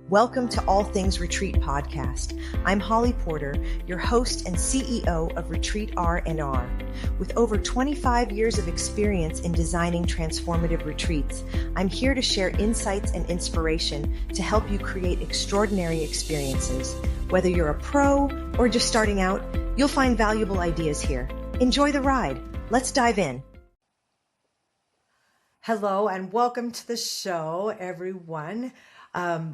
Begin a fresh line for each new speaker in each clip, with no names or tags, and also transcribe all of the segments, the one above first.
Welcome to All Things Retreat Podcast. I'm Holly Porter, your host and CEO of Retreat R&R. With over 25 years of experience in designing transformative retreats, I'm here to share insights and inspiration to help you create extraordinary experiences. Whether you're a pro or just starting out, you'll find valuable ideas here. Enjoy the ride. Let's dive in. Hello and welcome to the show, everyone.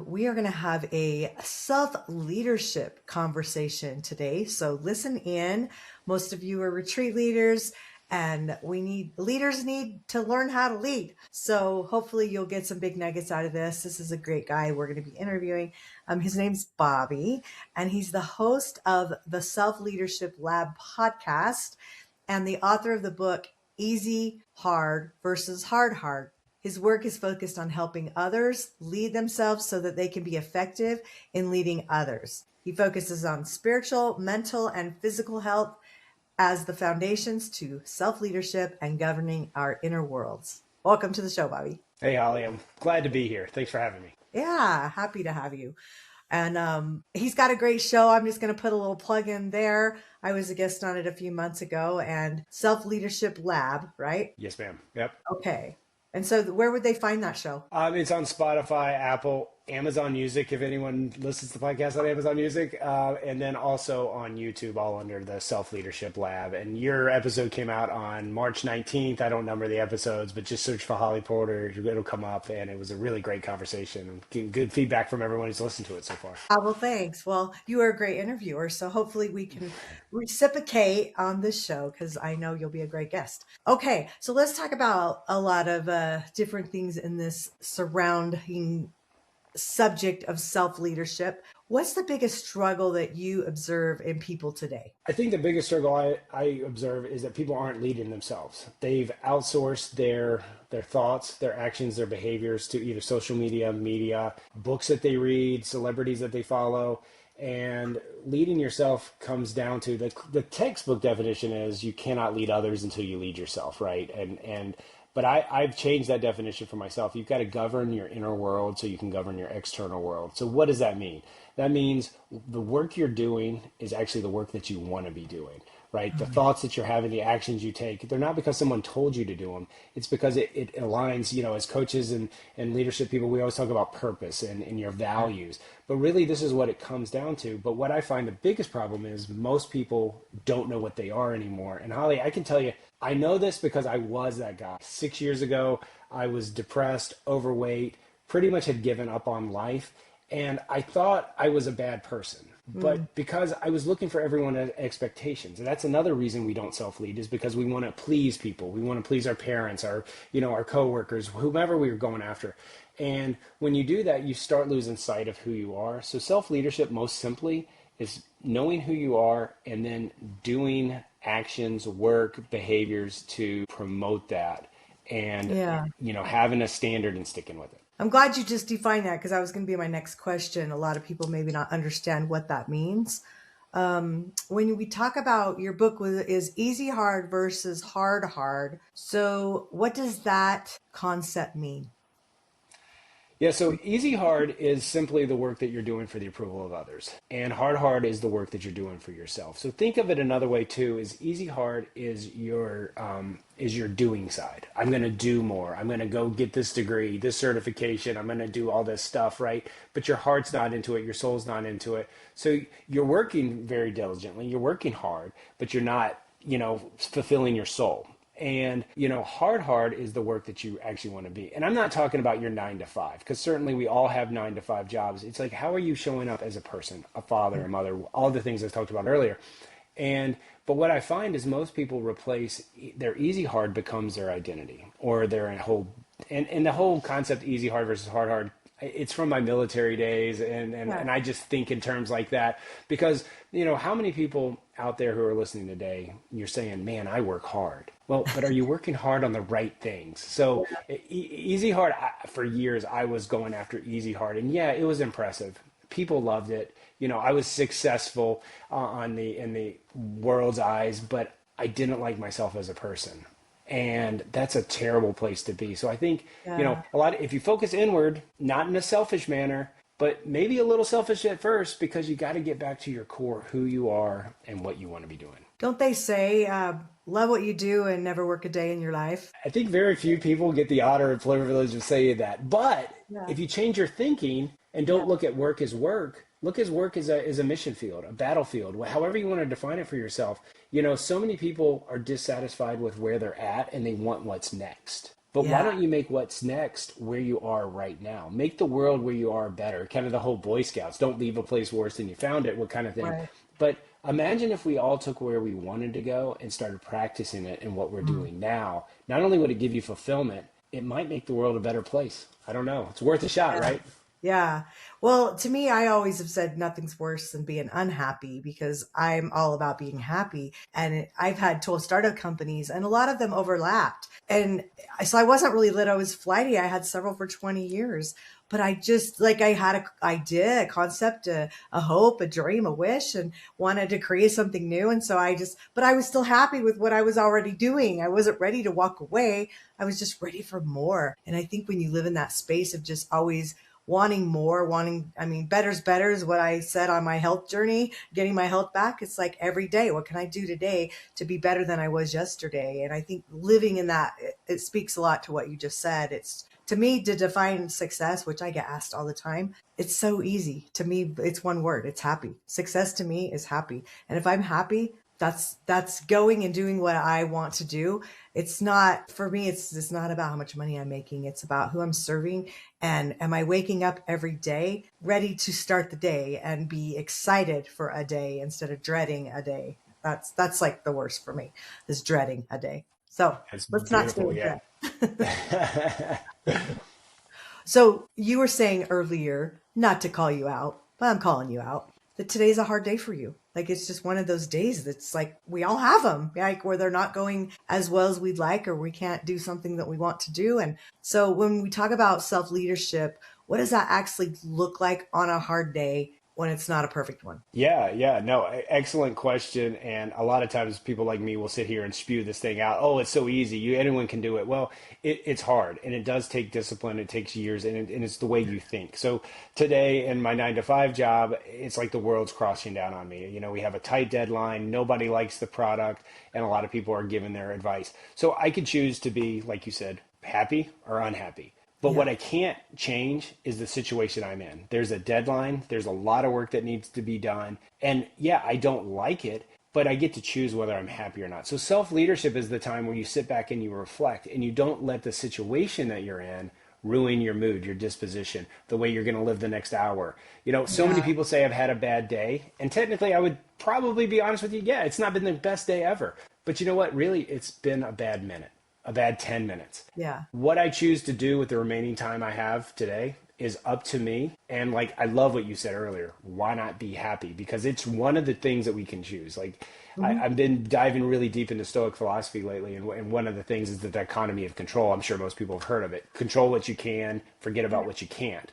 We are going to have a self-leadership conversation today. So listen in. Most of you are retreat leaders and leaders need to learn how to lead. So hopefully you'll get some big nuggets out of this. This is a great guy we're going to be interviewing. His name's Bobby, and he's the host of the Self-Leadership Lab podcast and the author of the book, Easy Hard versus Hard. His work is focused on helping others lead themselves so that they can be effective in leading others. He focuses on spiritual, mental, and physical health as the foundations to self-leadership and governing our inner worlds. Welcome to the show, Bobby.
Hey, Holly. I'm glad to be here. Thanks for having me.
Yeah, happy to have you. And he's got a great show. I'm just going to put a little plug in there. I was a guest on it a few months ago, and Self-Leadership Lab, right?
Yes, ma'am. Yep.
Okay. And so where would they find that show?
It's on Spotify, Apple, Amazon Music, if anyone listens to the podcast on Amazon Music, and then also on YouTube, all under the Self-Leadership Lab. And your episode came out on March 19th. I don't number the episodes, but just search for Holly Porter. It'll come up, and it was a really great conversation. Good feedback from everyone who's listened to it so far.
Well, thanks. Well, you are a great interviewer, so hopefully we can reciprocate on this show because I know you'll be a great guest. Okay, so let's talk about a lot of different things in this surrounding subject of self-leadership. What's the biggest struggle that you observe in people today?
I think the biggest struggle I observe is that people aren't leading themselves. They've outsourced their thoughts, their actions, their behaviors to either social media, books that they read, celebrities that they follow. And leading yourself comes down to the textbook definition is you cannot lead others until you lead yourself, right? But I've changed that definition for myself. You've got to govern your inner world so you can govern your external world. So what does that mean? That means the work you're doing is actually the work that you want to be doing, right? The thoughts that you're having, the actions you take, they're not because someone told you to do them. It's because it aligns, as coaches and leadership people, we always talk about purpose and your values. But really, this is what it comes down to. But what I find the biggest problem is most people don't know what they are anymore. And Holly, I can tell you, I know this because I was that guy. 6 years ago, I was depressed, overweight, pretty much had given up on life. And I thought I was a bad person. But because I was looking for everyone's expectations, and that's another reason we don't self-lead is because we want to please people. We want to please our parents, our coworkers, whomever we were going after. And when you do that, you start losing sight of who you are. So self-leadership, most simply, is knowing who you are and then doing actions, work, behaviors to promote that and, having a standard and sticking with it.
I'm glad you just defined that because that was going to be my next question. A lot of people maybe not understand what that means. When we talk about your book is Easy Hard versus Hard. So what does that concept mean?
Yeah, so easy hard is simply the work that you're doing for the approval of others. And hard is the work that you're doing for yourself. So think of it another way too, is easy hard is your doing side. I'm going to do more. I'm going to go get this degree, this certification. I'm going to do all this stuff, right? But your heart's not into it. Your soul's not into it. So you're working very diligently. You're working hard, but you're not, fulfilling your soul. And, hard is the work that you actually want to be. And I'm not talking about your 9 to 5, because certainly we all have 9 to 5 jobs. It's like, how are you showing up as a person, a father, a mother, all the things I talked about earlier. But what I find is most people replace their easy hard becomes their identity or their whole, and the whole concept easy hard versus hard, it's from my military days. And I just think in terms like that, because, how many people out there who are listening today, you're saying, man, I work hard. Well, but are you working hard on the right things? So easy hard, for years, I was going after easy hard. And yeah, it was impressive. People loved it. I was successful in the world's eyes, but I didn't like myself as a person. And that's a terrible place to be. So I think, a lot if you focus inward, not in a selfish manner, but maybe a little selfish at first because you got to get back to your core, who you are and what you want to be doing.
Don't they say, love what you do and never work a day in your life?
I think very few people get the honor and privilege of saying that. But
Yeah.
if you change your thinking and
Yeah.
don't look at work as work, look as work as a mission field, a battlefield, however you want to define it for yourself. You know, so many people are dissatisfied with where they're at and they want what's next. But why
Yeah.
don't you make what's next where you are right now? Make the world where you are better. Kind of the whole Boy Scouts. Don't leave a place worse than you found it, what kind of thing.
Right.
But imagine if we all took where we wanted to go and started practicing it in what we're
Mm.
doing now. Not only would it give you fulfillment, it might make the world a better place. I don't know. It's worth a shot,
Yeah.
right?
Yeah. Well, to me, I always have said nothing's worse than being unhappy because I'm all about being happy. And I've had 12 startup companies and a lot of them overlapped. And so I wasn't really lit. I was flighty. I had several for 20 years, but I just like I had a idea, a concept, a hope, a dream, a wish, and wanted to create something new. And so but I was still happy with what I was already doing. I wasn't ready to walk away. I was just ready for more. And I think when you live in that space of just always wanting more, I mean, better's better is what I said on my health journey, getting my health back. It's like every day, what can I do today to be better than I was yesterday? And I think living in that, it speaks a lot to what you just said. It's to me to define success, which I get asked all the time. It's so easy to me. It's one word. It's happy. Success to me is happy. And if I'm happy, that's going and doing what I want to do. It's not for me, it's not about how much money I'm making. It's about who I'm serving and am I waking up every day ready to start the day and be excited for a day instead of dreading a day. That's like the worst for me, is dreading a day. So
That's
let's not stay
beautiful.
in
Yeah.
dread. So you were saying earlier, not to call you out, but I'm calling you out, that today's a hard day for you. Like it's just one of those days that's like we all have them, like where they're not going as well as we'd like, or we can't do something that we want to do. And so when we talk about self leadership, what does that actually look like on a hard day when it's not a perfect one?
Yeah, no, excellent question. And a lot of times people like me will sit here and spew this thing out. Oh, it's so easy. Anyone can do it. Well, it's hard and it does take discipline. It takes years and it's the way you think. So today in my 9 to 5 job, it's like the world's crossing down on me. You know, we have a tight deadline. Nobody likes the product and a lot of people are giving their advice. So I could choose to be, like you said, happy or unhappy. But
Yeah.
what I can't change is the situation I'm in. There's a deadline, there's a lot of work that needs to be done. And yeah, I don't like it, but I get to choose whether I'm happy or not. So self leadership is the time where you sit back and you reflect and you don't let the situation that you're in ruin your mood, your disposition, the way you're going to live the next hour. You know, so many
Yeah.
people say I've had a bad day. And technically, I would probably be honest with you. Yeah, it's not been the best day ever. But you know what? Really, it's been a bad minute, a bad 10 minutes.
Yeah.
What I choose to do with the remaining time I have today is up to me. And like, I love what you said earlier. Why not be happy? Because it's one of the things that we can choose. Like,
Mhm.
I've been diving really deep into Stoic philosophy lately. And one of the things is the dichotomy of control. I'm sure most people have heard of it. Control what you can, forget about what you can't.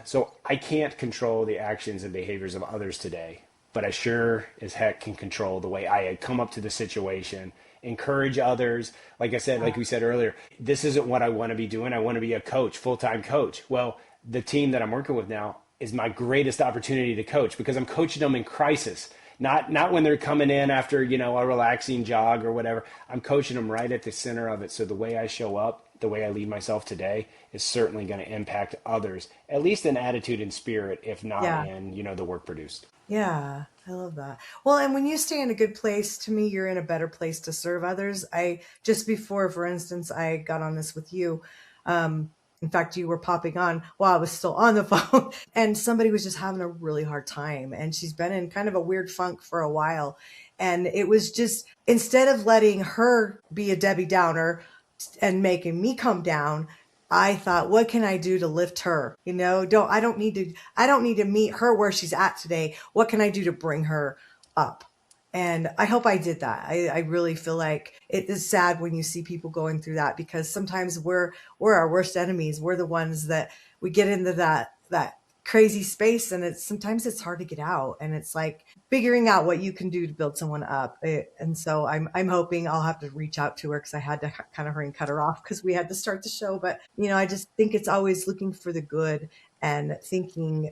So I can't control the actions and behaviors of others today, but I sure as heck can control the way I come up to the situation, encourage others. Like I said, like we said earlier, this isn't what I want to be doing. I want to be a coach, full-time coach. Well, the team that I'm working with now is my greatest opportunity to coach because I'm coaching them in crisis. Not when they're coming in after, you know, a relaxing jog or whatever. I'm coaching them right at the center of it. So the way I show up, the way I lead myself today is certainly going to impact others, at least in attitude and spirit, if not
Yeah.
in, you know, the work produced.
Yeah, I love that. Well, and when you stay in a good place, to me, you're in a better place to serve others. I just before, for instance, I got on this with you. Um, in fact, you were popping on while I was still on the phone, and somebody was just having a really hard time, and she's been in kind of a weird funk for a while. And it was just instead of letting her be a Debbie Downer and making me come down, I thought, what can I do to lift her? You know, I don't need to meet her where she's at today. What can I do to bring her up? And I hope I did that. I really feel like it is sad when you see people going through that because sometimes we're our worst enemies. We're the ones that we get into that crazy space and sometimes it's hard to get out and it's like figuring out what you can do to build someone up. And so I'm hoping I'll have to reach out to her because I had to kind of hurry and cut her off because we had to start the show. But you know, I just think it's always looking for the good and thinking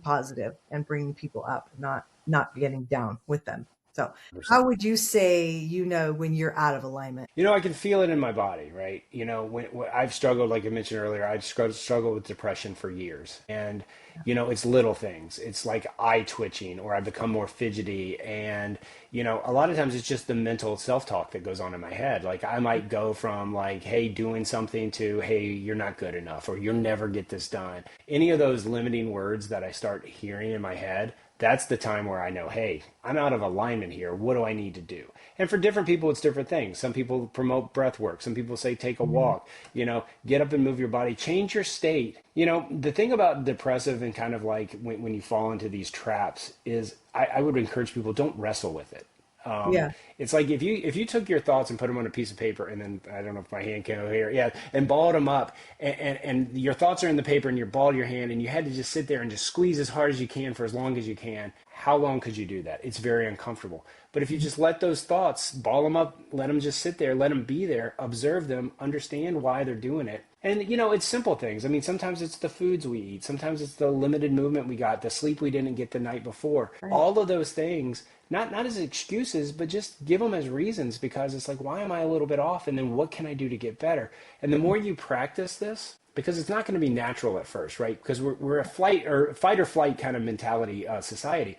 positive and bringing people up, not getting down with them. So how would you say, when you're out of alignment?
I can feel it in my body, right? When I've struggled, like I mentioned earlier, I've struggled with depression for years. And, it's little things. It's like eye twitching, or I become more fidgety. And, a lot of times it's just the mental self-talk that goes on in my head. Like I might go from like, hey, doing something to, hey, you're not good enough, or you'll never get this done. Any of those limiting words that I start hearing in my head, that's the time where I know, hey, I'm out of alignment here. What do I need to do? And for different people, it's different things. Some people promote breath work. Some people say take a walk, get up and move your body, change your state. The thing about depressive and kind of like when you fall into these traps is I would encourage people, don't wrestle with it.
Yeah.
It's like if you took your thoughts and put them on a piece of paper, and then I don't know if my hand can go here, yeah, and balled them up, and your thoughts are in the paper, and you balled your hand, and you had to just sit there and just squeeze as hard as you can for as long as you can. How long could you do that? It's very uncomfortable. But if you just let those thoughts, ball them up, let them just sit there, let them be there, observe them, understand why they're doing it. And, it's simple things. I mean, sometimes it's the foods we eat. Sometimes it's the limited movement we got, the sleep we didn't get the night before.
Right.
All of those things, not as excuses, but just give them as reasons, because it's like, why am I a little bit off? And then what can I do to get better? And the more you practice this, because it's not going to be natural at first, right? Because we're a fight or flight kind of mentality society.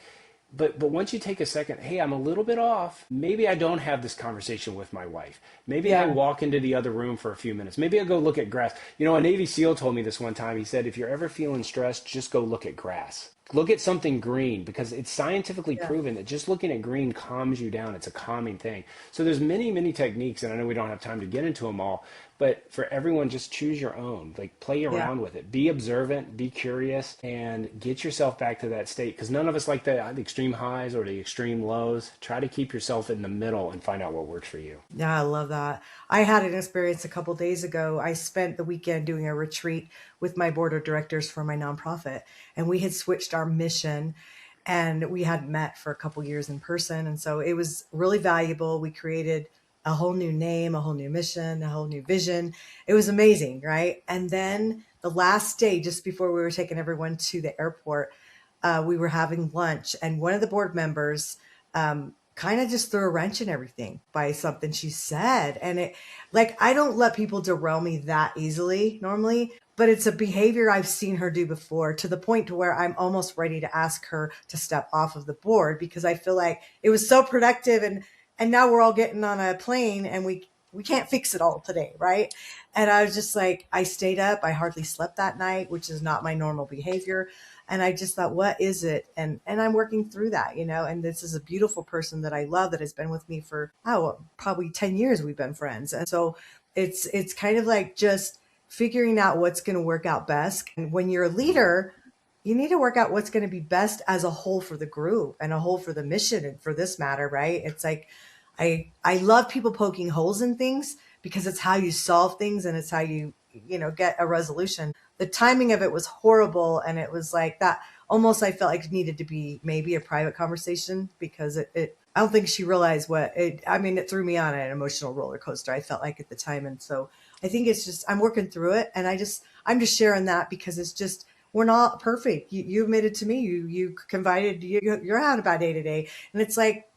But once you take a second, hey, I'm a little bit off. Maybe I don't have this conversation with my wife. Maybe I
Yeah.
walk into the other room for a few minutes. Maybe I go look at grass. A Navy SEAL told me this one time. He said, if you're ever feeling stressed, just go look at grass. Look at something green, because it's scientifically
Yeah.
proven that just looking at green calms you down. It's a calming thing. So there's many, many techniques, and I know we don't have time to get into them all, but for everyone, just choose your own. Like play
Yeah.
around with it. Be observant, be curious, and get yourself back to that state, because none of us like the extreme highs or the extreme lows. Try to keep yourself in the middle and find out what works for you.
Yeah, I love that. I had an experience a couple days ago. I spent the weekend doing a retreat with my board of directors for my nonprofit, and we had switched our mission, and we hadn't met for a couple years in person. And so it was really valuable. We created a whole new name, a whole new mission, a whole new vision. It was amazing, right? And then the last day, just before we were taking everyone to the airport, we were having lunch, and one of the board members kind of just threw a wrench in everything by something she said. And I don't let people derail me that easily normally, but it's a behavior I've seen her do before, to the point to where I'm almost ready to ask her to step off of the board, because I feel like it was so productive, and now we're all getting on a plane, and we can't fix it all today, right? And I was just like, I stayed up. I hardly slept that night, which is not my normal behavior. And I just thought, what is it? And I'm working through that, and this is a beautiful person that I love, that has been with me for, probably 10 years we've been friends. And so it's kind of like just figuring out what's going to work out best. And when you're a leader, you need to work out what's going to be best as a whole for the group, and a whole for the mission, and for this matter, right? It's like, I love people poking holes in things, because it's how you solve things, and it's how you get a resolution. The timing of it was horrible, and it was like that, almost, I felt like it needed to be maybe a private conversation, because it I don't think she realized it threw me on an emotional roller coaster, I felt like, at the time. And so I think it's just, I'm working through it, and I'm just sharing that, because it's just, we're not perfect. You admitted to me, you confided, you're having a bad day today, and it's like,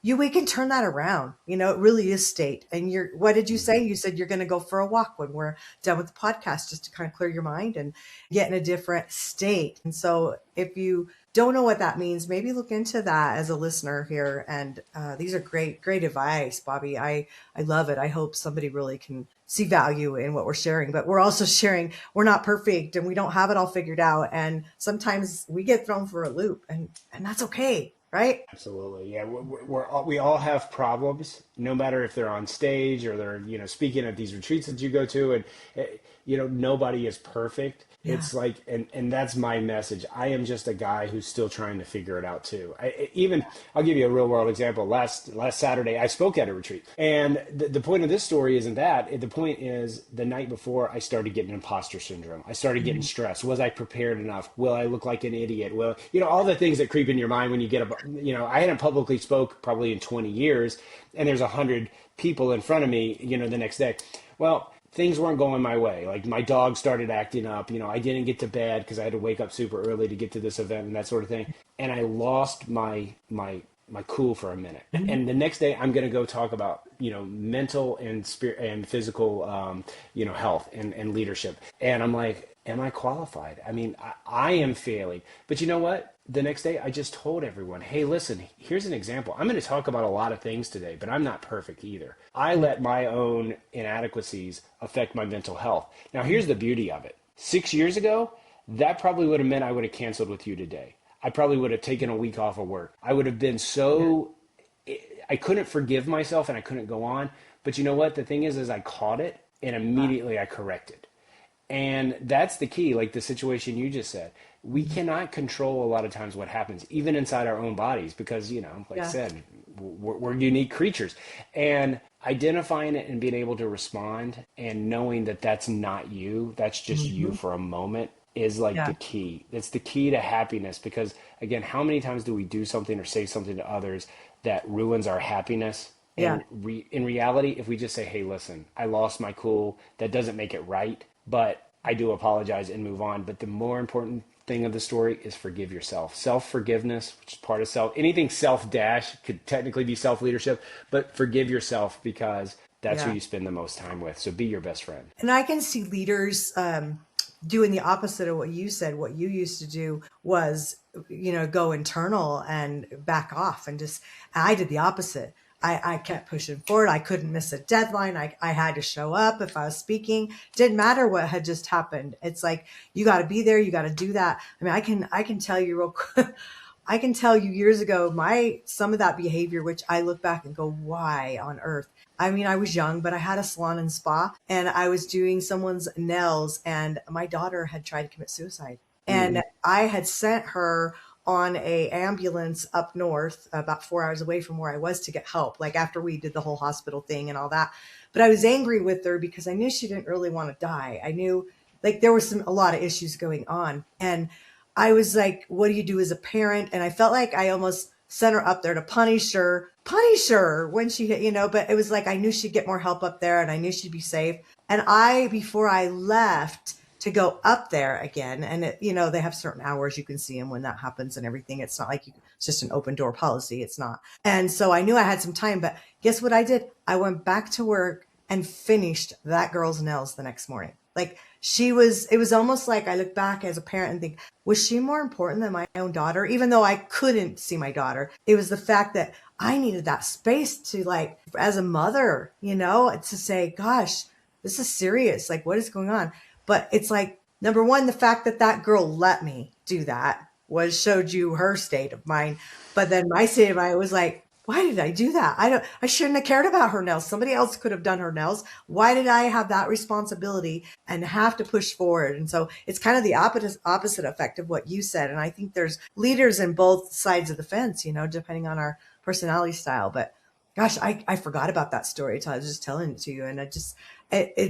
we can turn that around. It really is state. And what did you say?
Mhm.
You said you're going to go for a walk when we're done with the podcast, just to kind of clear your mind and get in a different state. And so if you don't know what that means, maybe look into that as a listener here. And these are great, great advice, Bobby. I love it. I hope somebody really can see value in what we're sharing, but we're also sharing, we're not perfect, and we don't have it all figured out. And sometimes we get thrown for a loop, and that's okay. Right.
Absolutely. Yeah. We all have problems, no matter if they're on stage or they're, speaking at these retreats that you go to. And, nobody is perfect.
Yeah.
It's like, and that's my message. I am just a guy who's still trying to figure it out too. I'll give you a real world example. Last Saturday, I spoke at a retreat, and the point of this story isn't that. The point is, the night before, I started getting imposter syndrome. I started getting
Mhm.
stressed. Was I prepared enough? Will I look like an idiot? Well, all the things that creep in your mind when you get I hadn't publicly spoke probably in 20 years, and there's 100 people in front of me, the next day. Well, things weren't going my way. Like my dog started acting up. I didn't get to bed because I had to wake up super early to get to this event and that sort of thing. And I lost my cool for a minute.
Mhm.
And the next day I'm going to go talk about, mental and spirit and physical, health and leadership. And I'm like, am I qualified? I mean, I am failing. But you know what? The next day I just told everyone, hey, listen, here's an example. I'm going to talk about a lot of things today, but I'm not perfect either. I let my own inadequacies affect my mental health. Now, here's the beauty of it. 6 years ago, that probably would have meant I would have canceled with you today. I probably would have taken a week off of work. I would have been
Yeah.
so, I couldn't forgive myself and I couldn't go on. But you know what? The thing is I caught it and immediately I corrected. And that's the key, like the situation you just said. We
Mhm.
cannot control a lot of times what happens, even inside our own bodies, because, like I
Yeah.
said, we're unique creatures. And identifying it and being able to respond and knowing that that's not you, that's just you
Mhm.
for a moment is like
Yeah.
the key. It's the key to happiness because, again, how many times do we do something or say something to others that ruins our happiness?
Yeah.
And in reality, if we just say, hey, listen, I lost my cool, that doesn't make it right, but I do apologize and move on. But the more important thing of the story is forgive yourself. Self forgiveness, which is part of self, anything self dash could technically be self leadership, but forgive yourself because that's who
Yeah.
you spend the most time with. So be your best friend.
And I can see leaders doing the opposite of what you said. What you used to do was, go internal and back off and just, I did the opposite. I kept pushing forward. I couldn't miss a deadline. I had to show up if I was speaking. Didn't matter what had just happened. It's like, you got to be there. You got to do that. I mean, I can tell you real quick. I can tell you years ago, some of that behavior, which I look back and go, why on earth? I mean, I was young, but I had a salon and spa and I was doing someone's nails and my daughter had tried to commit suicide. And
Mm-hmm.
I had sent her on a ambulance up north about 4 hours away from where I was to get help, like after we did the whole hospital thing and all that. But I was angry with her because I knew she didn't really want to die. I knew like there was a lot of issues going on. And I was like, what do you do as a parent? And I felt like I almost sent her up there to punish her when she hit, but it was like I knew she'd get more help up there and I knew she'd be safe. And before I left to go up there again, and they have certain hours you can see them when that happens and everything. It's not like it's just an open door policy. It's not. And so I knew I had some time, but guess what I did? I went back to work and finished that girl's nails the next morning. Like it was almost like I look back as a parent and think, was she more important than my own daughter? Even though I couldn't see my daughter, it was the fact that I needed that space to like, as a mother, to say, gosh, this is serious. Like, what is going on? But it's like, number one, the fact that that girl let me do that showed you her state of mind. But then my state of mind was like, why did I do that? I shouldn't have cared about her nails. Somebody else could have done her nails. Why did I have that responsibility and have to push forward? And so it's kind of the opposite effect of what you said. And I think there's leaders in both sides of the fence, depending on our personality style. But gosh, I forgot about that story until I was just telling it to you. And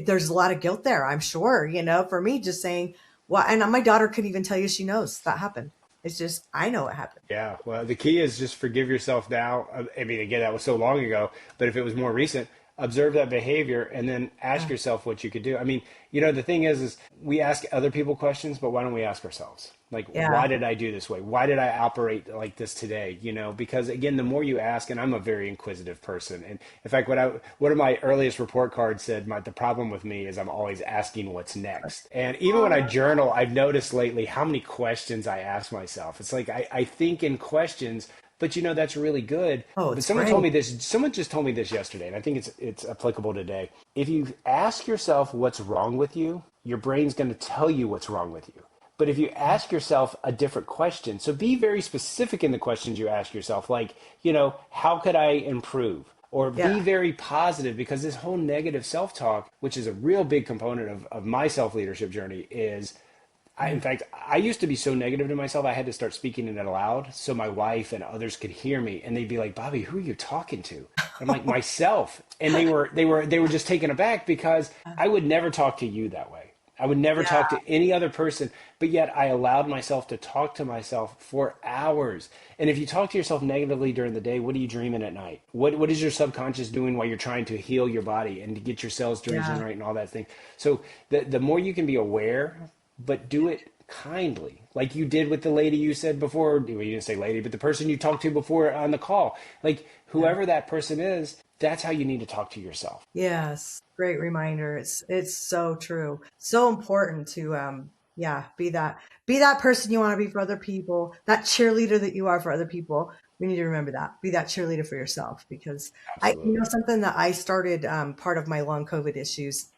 there's a lot of guilt there, I'm sure, for me just saying, well, and my daughter could even tell you she knows that happened. It's just, I know it happened.
Yeah, well, the key is just forgive yourself now. I mean, again, that was so long ago, but if it was more recent, observe that behavior and then ask
Yeah.
yourself what you could do. I mean, the thing is we ask other people questions, but why don't we ask ourselves? Like,
Yeah.
why did I do this way? Why did I operate like this today? Because again, the more you ask, and I'm a very inquisitive person. And in fact, one of my earliest report cards said, the problem with me is I'm always asking what's next. And even when I journal, I've noticed lately how many questions I ask myself. It's like, I think in questions, but that's really good.
Oh,
But
it's great.
someone just told me this yesterday, and I think it's applicable today. If you ask yourself what's wrong with you, your brain's going to tell you what's wrong with you. But if you ask yourself a different question, so be very specific in the questions you ask yourself, like, how could I improve? Or be
Yeah.
very positive, because this whole negative self-talk, which is a real big component of my self-leadership journey, is in
Yeah.
fact, I used to be so negative to myself, I had to start speaking it aloud so my wife and others could hear me, and they'd be like, "Bobby, who are you talking to?" And I'm like, "Myself." And they were just taken aback because I would never talk to you that way. I would never
Yeah.
talk to any other person, but yet I allowed myself to talk to myself for hours. And if you talk to yourself negatively during the day, what are you dreaming at night? What is your subconscious doing while you're trying to heal your body and to get your cells to
Yeah.
regenerate and all that thing? So the more you can be aware, but do it kindly, like you did with the lady you said before. Well, you didn't say lady, but the person you talked to before on the call, like whoever that person is, that's how you need to talk to yourself.
Yes. Great reminder. It's so true. So important to yeah, be that person you want to be for other people, that cheerleader that you are for other people. We need to remember that. Be that cheerleader for yourself, because
Absolutely.
something that I started, part of my long COVID issues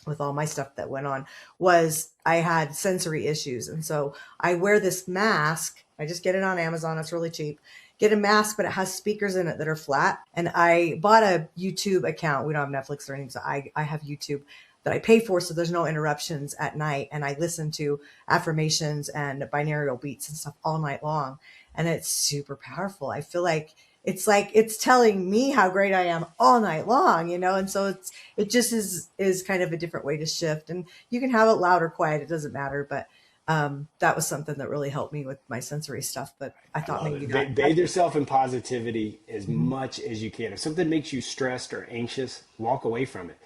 with all my stuff that went on, was I had sensory issues. And so I wear this mask. I just get it on Amazon. It's really cheap. Get a mask, but it has speakers in it that are flat. And I bought a YouTube account. We don't have Netflix or anything. So I have YouTube that I pay for. So there's no interruptions at night. And I listen to affirmations and binaural beats and stuff all night long. And it's super powerful. I feel like it's telling me how great I am all night long, and so it just is kind of a different way to shift. And you can have it loud or quiet, it doesn't matter. But that was something that really helped me with my sensory stuff. But I
I
thought
love
maybe
it.
that.
Bathe yourself in positivity as
Mhm.
much as you can. If something makes you stressed or anxious, walk away from it.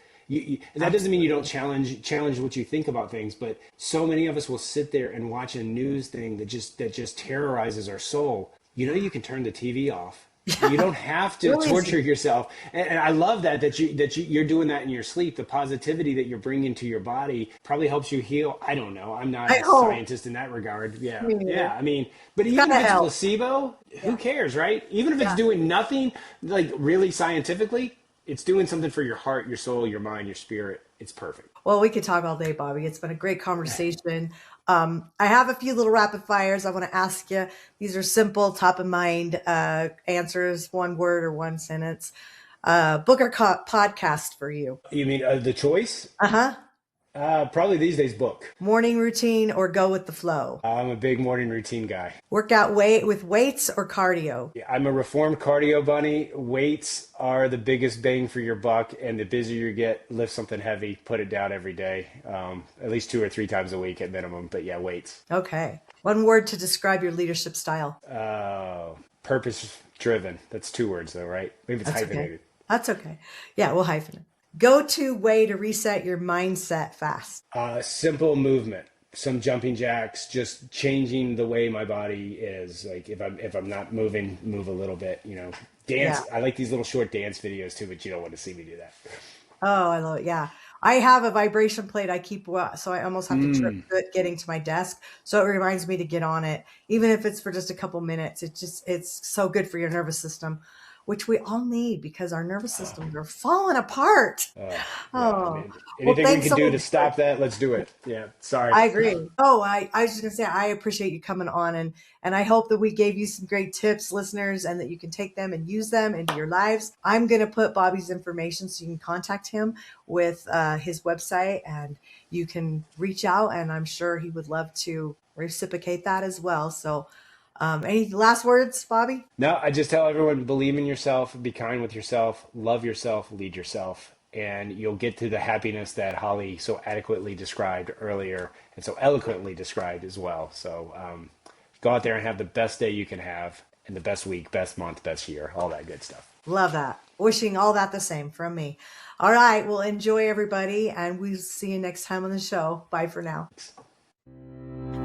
That doesn't mean you don't
Absolutely.
challenge what you think about things, but so many of us will sit there and watch a news thing that just terrorizes our soul. You can turn the TV off. You don't have to
Real easy.
torture yourself. And I love that you're doing that in your sleep. The positivity that you're bringing to your body probably helps you heal. I don't know. I'm not
I
a
hope.
scientist in that regard. Yeah.
Me neither.
Yeah. I mean, but
It's
even
gotta
if it's
help.
placebo,
Yeah.
who cares, right? Even if it's
Yeah.
doing nothing, like really scientifically, it's doing something for your heart, your soul, your mind, your spirit. It's perfect.
Well, we could talk all day, Bobby. It's been a great conversation. I have a few little rapid fires I want to ask you. These are simple, top of mind answers, one word or one sentence. Book or podcast for you?
You mean the choice?
Uh huh.
Probably these days, book.
Morning routine or go with the flow?
I'm a big morning routine guy.
Workout with weights or cardio?
Yeah, I'm a reformed cardio bunny. Weights are the biggest bang for your buck, and the busier you get, lift something heavy, put it down every day, at least 2 or 3 times a week at minimum. But yeah, weights.
Okay. One word to describe your leadership style?
Purpose driven. That's 2 words though, right? Maybe it's
That's okay.
hyphenated.
That's okay. Yeah, we'll hyphen it. Go to way to reset your mindset fast.
Simple movement, some jumping jacks, just changing the way my body is. Like if I'm not moving, move a little bit. Dance.
Yeah.
I like these little short dance videos too, but you don't want to see me do that.
Oh, I love it. Yeah. I have a vibration plate I keep, so I almost have to trip getting to my desk. So it reminds me to get on it, even if it's for just a couple minutes. It's so good for your nervous system, which we all need because our nervous systems are falling apart.
Yeah, I
Oh,
mean,
well,
anything we
thanks
can
so
do to
much.
stop that, let's do it. Yeah, sorry.
I agree. Oh, I was just gonna say I appreciate you coming on, and I hope that we gave you some great tips, listeners, and that you can take them and use them into your lives. I'm gonna put Bobby's information so you can contact him with his website, and you can reach out, and I'm sure he would love to reciprocate that as well. So, any last words, Bobby?
No, I just tell everyone, believe in yourself, be kind with yourself, love yourself, lead yourself, and you'll get to the happiness that Holly so adequately described earlier and so eloquently described as well. So go out there and have the best day you can have, and the best week, best month, best year, all that good stuff.
Love that. Wishing all that the same from me. All right. Well, enjoy everybody, and we'll see you next time on the show. Bye for now.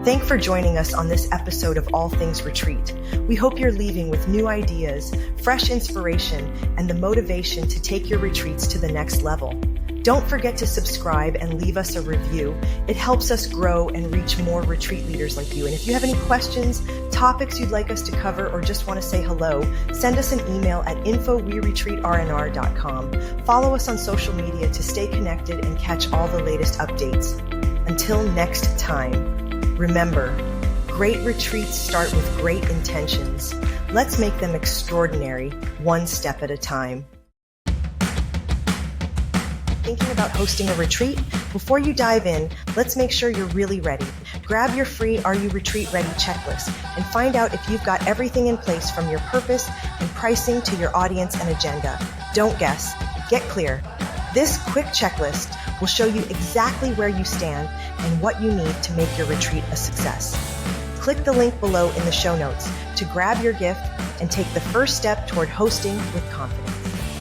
Thanks for joining us on this episode of All Things Retreat. We hope you're leaving with new ideas, fresh inspiration, and the motivation to take your retreats to the next level. Don't forget to subscribe and leave us a review. It helps us grow and reach more retreat leaders like you. And if you have any questions, topics you'd like us to cover, or just want to say hello, send us an email at info@weretreatrnr.com. Follow us on social media to stay connected and catch all the latest updates. Until next time, remember, great retreats start with great intentions. Let's make them extraordinary, one step at a time. Thinking about hosting a retreat? Before you dive in, let's make sure you're really ready. Grab your free Are You Retreat Ready checklist and find out if you've got everything in place from your purpose and pricing to your audience and agenda. Don't guess. Get clear. This quick checklist
will show you exactly where you stand and what you need to make your retreat a success. Click the link below in the show notes to grab your gift and take the first step toward hosting with confidence.